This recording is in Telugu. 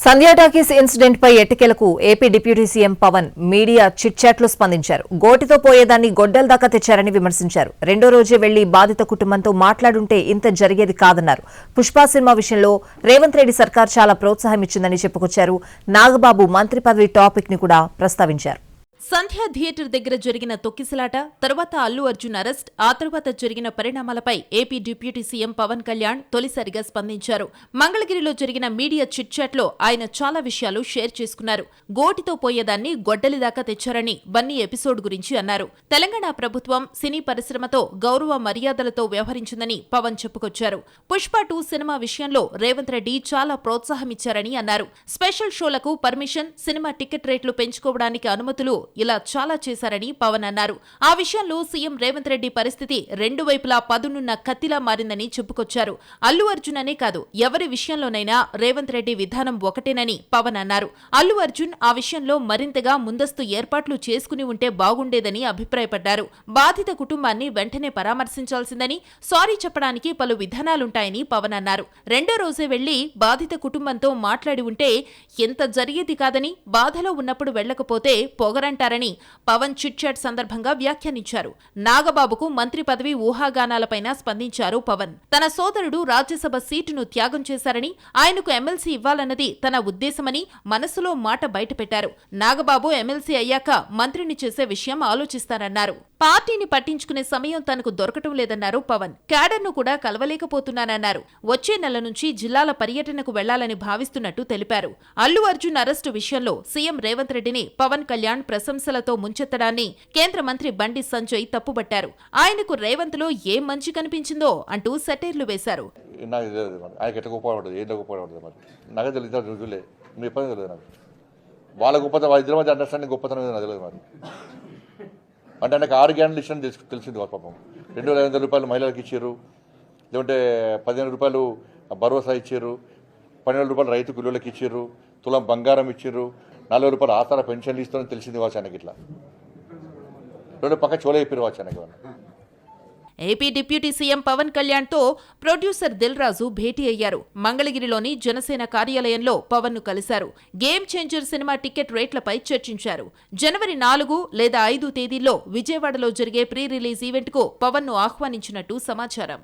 సంధ్యా టాకీస్ ఇన్సిడెంట్ పై ఎట్టకేలకు AP deputy CM Pawan media చిట్చాట్లో స్పందించారు. గోటితో పోయేదాన్ని గొడ్డల దాకా తెచ్చారని విమర్శించారు. రెండో రోజే వెళ్లి బాధిత కుటుంబంతో మాట్లాడుంటే ఇంత జరిగేది కాదన్నారు. పుష్ప సినిమా విషయంలో రేవంత్ రెడ్డి సర్కార్ చాలా ప్రోత్సాహం ఇచ్చిందని చెప్పుకొచ్చారు. నాగబాబు మంత్రి పదవి టాపిక్ ని కూడా ప్రస్తావించారు. సంధ్యా థియేటర్ దగ్గర జరిగిన తొక్కిసలాట, తర్వాత అల్లు అర్జున్ అరెస్ట్, ఆ తర్వాత జరిగిన పరిణామాలపై AP deputy CM Pawan Kalyan తొలిసారిగా స్పందించారు. మంగళగిరిలో జరిగిన మీడియా చిట్చాట్లో ఆయన చాలా విషయాలు షేర్ చేసుకున్నారు. గోటితో పోయేదాన్ని గొడ్డలి దాకా తెచ్చారని బన్నీ ఎపిసోడ్ గురించి అన్నారు. తెలంగాణ ప్రభుత్వం సినీ పరిశ్రమతో గౌరవ మర్యాదలతో వ్యవహరించిందని పవన్ చెప్పుకొచ్చారు. పుష్ప 2 సినిమా విషయంలో రేవంత్ రెడ్డి చాలా ప్రోత్సాహమిచ్చారని అన్నారు. స్పెషల్ షోలకు పర్మిషన్, సినిమా టికెట్ రేట్లు పెంచుకోవడానికి అనుమతులు, ఇలా చాలా చేశారని పవన్ అన్నారు. ఆ విషయంలో సీఎం రేవంత్ రెడ్డి పరిస్థితి రెండు వైపులా పదునున్న కత్తిలా మారిందని చెప్పుకొచ్చారు. అల్లు అర్జున్ అనే కాదు, ఎవరి విషయంలోనైనా రేవంత్ రెడ్డి విధానం ఒకటేనని పవన్ అన్నారు. అల్లు అర్జున్ ఆ విషయంలో మరింతగా ముందస్తు ఏర్పాట్లు చేసుకుని ఉంటే బాగుండేదని అభిప్రాయపడ్డారు. బాధిత కుటుంబాన్ని వెంటనే పరామర్శించాల్సిందని, సారీ చెప్పడానికి పలు విధానాలుంటాయని పవన్ అన్నారు. రెండో రోజే వెళ్లి బాధిత కుటుంబంతో మాట్లాడి ఉంటే ఎంత జరిగేది కాదని, బాధలో ఉన్నప్పుడు వెళ్లకపోతే పొగరంటారని పవన్ చిట్చాట్ సందర్భంగా వ్యాఖ్యానించారు. నాగబాబుకు మంత్రి పదవి ఊహాగానాలపైన స్పందించారు పవన్. తన సోదరుడు రాజ్యసభ సీటును త్యాగం చేశారని, ఆయనకు ఎమ్మెల్సీ ఇవ్వాలన్నది తన ఉద్దేశమని మనసులో మాట బయటపెట్టారు. నాగబాబు ఎమ్మెల్సీ అయ్యాక మంత్రిని చేసే విషయం ఆలోచిస్తారన్నారు. పార్టీని పట్టించుకునే సమయం తనకు దొరకటం లేదన్నారు పవన్. క్యాడర్ను కూడా కలవలేకపోతున్నానన్నారు. వచ్చే నెల నుంచి జిల్లాల పర్యటనకు వెళ్లాలని భావిస్తున్నట్టు తెలిపారు. అల్లు అర్జున్ అరెస్టు విషయంలో సీఎం రేవంత్ రెడ్డిని పవన్ కళ్యాణ్ ప్రశంసలతో ముంచెత్తడాన్ని కేంద్ర మంత్రి బండి సంజయ్ తప్పుబట్టారు. ఆయనకు రేవంత్ లో ఏం మంచి కనిపించిందో అంటూ సెటైర్లు వేశారు. వాళ్ళ గొప్పతనం, వాళ్ళ ఇద్దరి మధ్య అండర్స్టాండింగ్ గొప్పతనం ఏదో తెలియదు మరి. అంటే నాకు 6 గ్యారెంటీలు ఇష్టం తెలిసింది పాపం. 2,500 రూపాయలు మహిళలకు ఇచ్చారు, లేదంటే 15 రూపాయలు భరోసా ఇచ్చారు, 12 రూపాయలు రైతు కూలీలకు ఇచ్చారు, తులం బంగారం ఇచ్చారు, 40 రూపాయలు ఆసరా పెన్షన్లు ఇస్తారని తెలిసింది కావచ్చు ఆయనకి. ఇట్లా రెండు పక్క చోళ చెప్పారు కావచ్చు ఆయనకి. AP deputy CM Pawan Kalyan తో ప్రొడ్యూసర్ దిల్ రాజు భేటీ అయ్యారు. మంగళగిరిలోని జనసేన కార్యాలయంలో పవన్ ను కలిశారు. గేమ్ చేంజర్ సినిమా టికెట్ రేట్లపై చర్చించారు. జనవరి 4 లేదా 5 తేదీల్లో విజయవాడలో జరిగే ప్రీ రిలీజ్ ఈవెంట్ కు పవన్ ను ఆహ్వానించినట్టు సమాచారం.